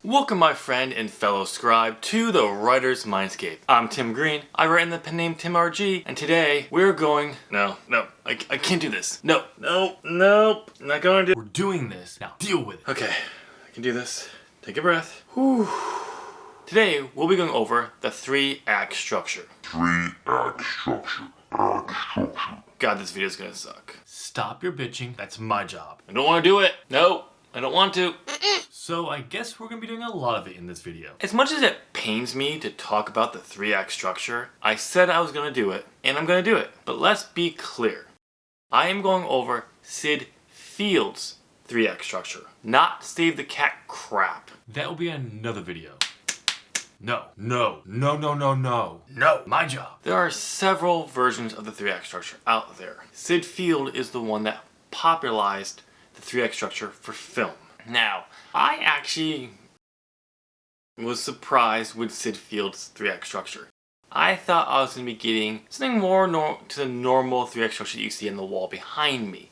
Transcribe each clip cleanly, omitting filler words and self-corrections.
Welcome my friend and fellow scribe to the Writer's Mindscape. I'm Tim Green, I write in the pen name Tim RG, and today we're going... I can't do this. Nope, not going to... We're doing this. Now deal with it. Okay, I can do this. Take a breath. Whew. Today we'll be going over the 3-act structure. 3-act structure. God, this video's gonna suck. Stop your bitching, that's my job. I don't want to do it. No, I don't want to. So I guess we're gonna be doing a lot of it in this video. As much as it pains me to talk about the 3-act structure, I said I was gonna do it, and I'm gonna do it. But let's be clear. I am going over Syd Fields' 3-act structure, not Save the Cat crap. That will be another video. No, my job. There are several versions of the 3-act structure out there. Syd Field is the one that popularized the 3-act structure for film. Now, I actually was surprised with Syd Field's 3-act structure. I thought I was going to be getting something more to the normal 3-act structure that you see on the wall behind me.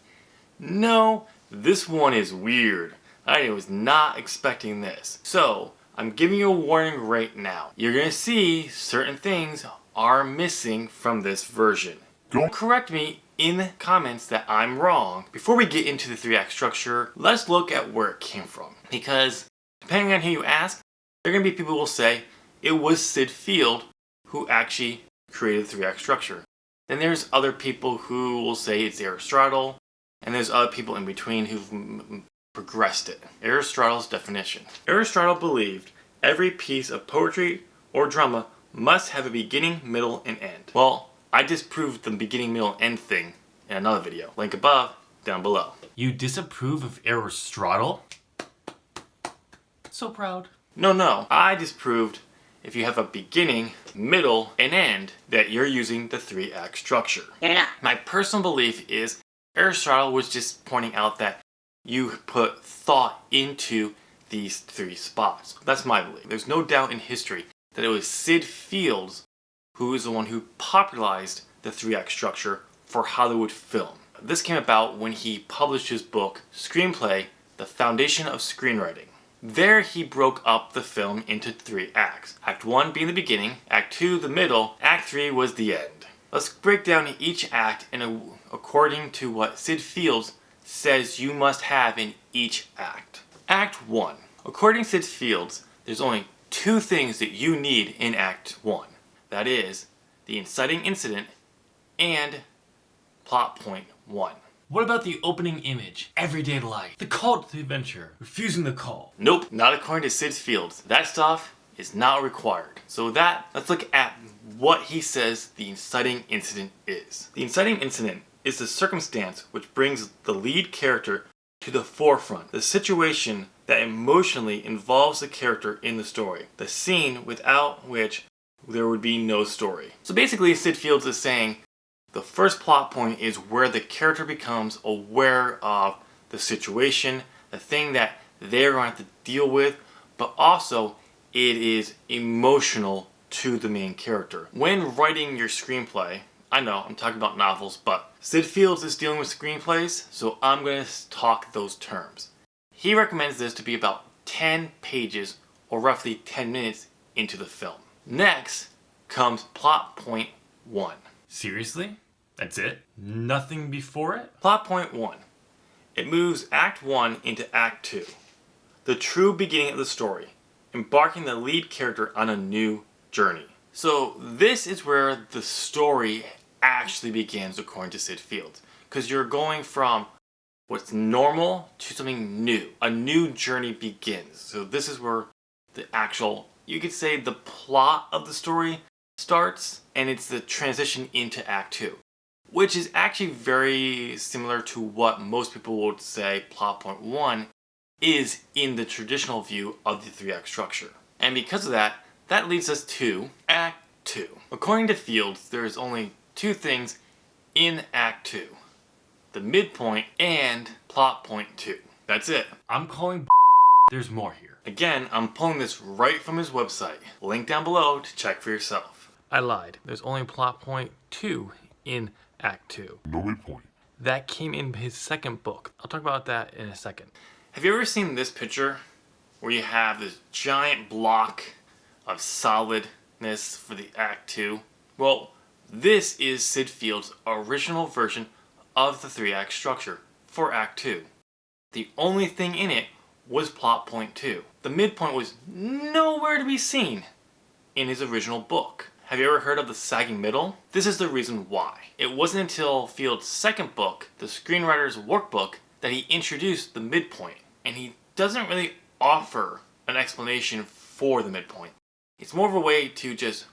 No, this one is weird. I was not expecting this. So, I'm giving you a warning right now. You're going to see certain things are missing from this version. Don't correct me in the comments that I'm wrong. Before we get into the 3-act structure, let's look at where it came from. Because depending on who you ask, there are going to be people who will say it was Syd Field who actually created the 3-act structure. Then there's other people who will say it's Aristotle, and there's other people in between who've progressed it. Aristotle's definition. Aristotle believed every piece of poetry or drama must have a beginning, middle, and end. Well, I disproved the beginning, middle, and end thing in another video. Link above, down below. You disapprove of Aristotle? So proud. No. I disproved if you have a beginning, middle, and end that you're using the 3-act structure. You're not. My personal belief is Aristotle was just pointing out that you put thought into these 3 spots. That's my belief. There's no doubt in history that it was Syd Fields who is the one who popularized the 3-act structure for Hollywood film. This came about when he published his book, Screenplay, The Foundation of Screenwriting. There he broke up the film into 3 acts. Act 1 being the beginning, Act 2 the middle, Act 3 was the end. Let's break down each act and according to what Syd Fields says you must have in each act. Act 1. According to Syd Fields, there's only 2 things that you need in Act 1. That is, the inciting incident and plot point 1. What about the opening image, everyday life, the call to the adventure, refusing the call? Nope, not according to Syd Fields. That stuff is not required. So with that, let's look at what he says the inciting incident is. The inciting incident is the circumstance which brings the lead character to the forefront. The situation that emotionally involves the character in the story. The scene without which there would be no story. So basically Syd Fields is saying the first plot point is where the character becomes aware of the situation, the thing that they're going to have to deal with, but also it is emotional to the main character. When writing your screenplay, I know I'm talking about novels, but Syd Fields is dealing with screenplays, so I'm going to talk those terms. He recommends this to be about 10 pages or roughly 10 minutes into the film. Next comes plot point 1. Seriously? That's it? Nothing before it? Plot point 1. It moves Act 1 into Act 2. The true beginning of the story, embarking the lead character on a new journey. So this is where the story actually begins according to Syd Fields. Because you're going from what's normal to something new. A new journey begins. So this is where the actual, you could say the plot of the story starts, and it's the transition into Act 2. Which is actually very similar to what most people would say plot point 1 is in the traditional view of the 3-act structure. And because of that, that leads us to Act 2. According to Fields, there is only 2 things in Act 2. The midpoint and plot point 2. That's it. I'm calling there's more here. Again, I'm pulling this right from his website. Link down below to check for yourself. I lied. There's only plot point 2 in Act 2. No midpoint. That came in his second book. I'll talk about that in a second. Have you ever seen this picture? where you have this giant block of solidness for the Act 2. Well, this is Syd Fields' original version of the 3-act structure for Act 2. The only thing in it was plot point 2. The midpoint was nowhere to be seen in his original book. Have you ever heard of the sagging middle? This is the reason why. It wasn't until Fields' second book, the Screenwriter's Workbook, that he introduced the midpoint. And he doesn't really offer an explanation for the midpoint. It's more of a way to just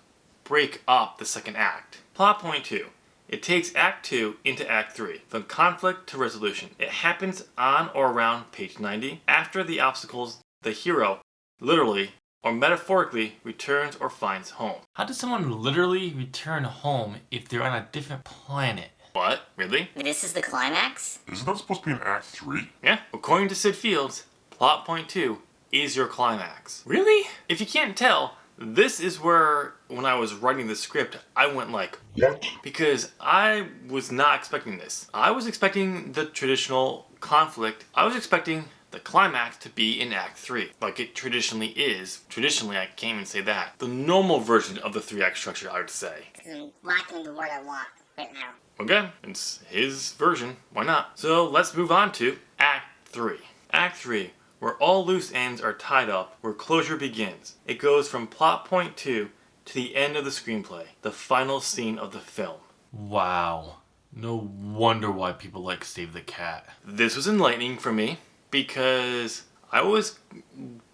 break up the second act. Plot point 2. It takes Act 2 into Act 3, from conflict to resolution. It happens on or around page 90. After the obstacles, the hero, literally or metaphorically, returns or finds home. How does someone literally return home if they're on a different planet? What? Really? This is the climax? Isn't that supposed to be in Act 3? Yeah. According to Syd Fields, plot point 2 is your climax. Really? If you can't tell, this is where, when I was writing the script, I went like, What? because I was not expecting this. I was expecting the traditional conflict. I was expecting the climax to be in Act 3, like it traditionally is. Traditionally, I can't even say that. The normal version of the 3-act structure, I would say. I'm lacking the word I want right now. Okay, it's his version. Why not? So let's move on to Act 3. Act 3, where all loose ends are tied up, where closure begins. It goes from plot point 2 to the end of the screenplay, the final scene of the film. Wow. No wonder why people like Save the Cat. This was enlightening for me because I was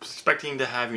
expecting to have,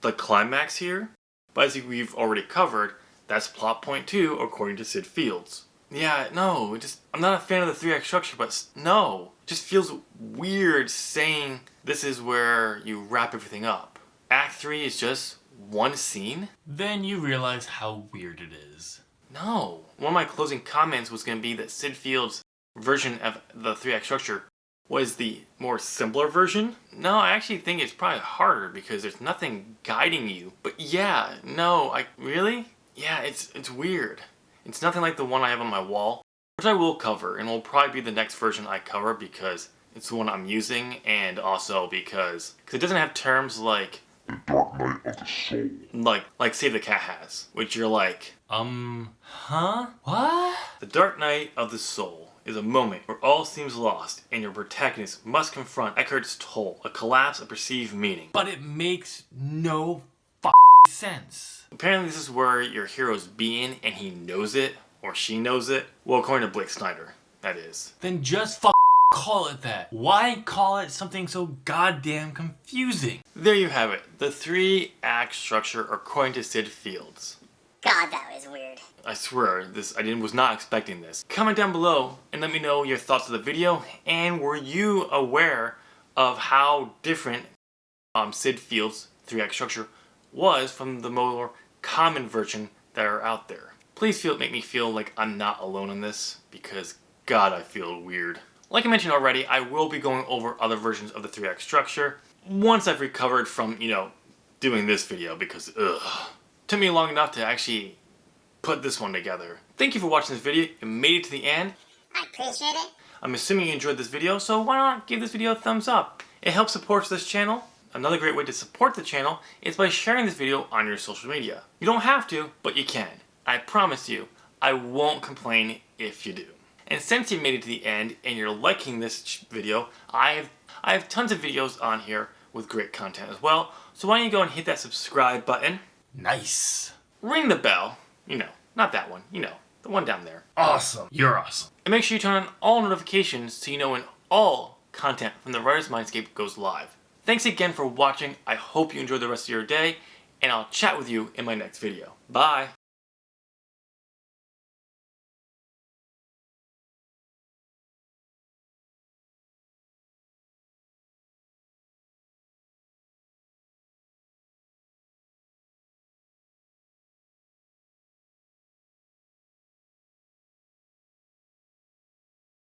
the climax here. But as we've already covered, that's plot point 2 according to Syd Fields. Yeah, no, I'm not a fan of the 3-act structure, but no. It just feels weird saying this is where you wrap everything up. Act 3 is just one scene? Then you realize how weird it is. No. One of my closing comments was going to be that Syd Fields' version of the 3-act structure was the more simpler version. No, I actually think it's probably harder because there's nothing guiding you. But yeah, no, really? Yeah, it's weird. It's nothing like the one I have on my wall, which I will cover, and will probably be the next version I cover because it's the one I'm using, and also because it doesn't have terms like The Dark Night of the Soul. like Save the Cat has, which you're like, Huh? What? the Dark Night of the Soul is a moment where all seems lost, and your protagonist must confront Eckhart's toll, a collapse of perceived meaning. But it makes no sense. Apparently this is where your hero's being, and he knows it, or she knows it. Well, according to Blake Snyder, that is. Then just call it that. Why call it something so goddamn confusing? There you have it, the 3-act structure according to Syd Fields. God, that was weird. I swear, I was not expecting this. Comment down below and let me know your thoughts of the video, and were you aware of how different Syd Fields' 3-act structure was from the more common version that are out there. Please make me feel like I'm not alone in this, because God, I feel weird. Like I mentioned already, I will be going over other versions of the 3-act structure once I've recovered from, doing this video, because took me long enough to actually put this one together. Thank you for watching this video. You made it to the end. I appreciate it. I'm assuming you enjoyed this video, so why not give this video a thumbs up? It helps support this channel. Another great way to support the channel is by sharing this video on your social media. You don't have to, but you can. I promise you, I won't complain if you do. And since you made it to the end and you're liking this video, I have tons of videos on here with great content as well. So why don't you go and hit that subscribe button. Nice. Ring the bell. Not that one. The one down there. Awesome. You're awesome. And make sure you turn on all notifications so you know when all content from the Writer's Mindscape goes live. Thanks again for watching. I hope you enjoy the rest of your day, and I'll chat with you in my next video. Bye!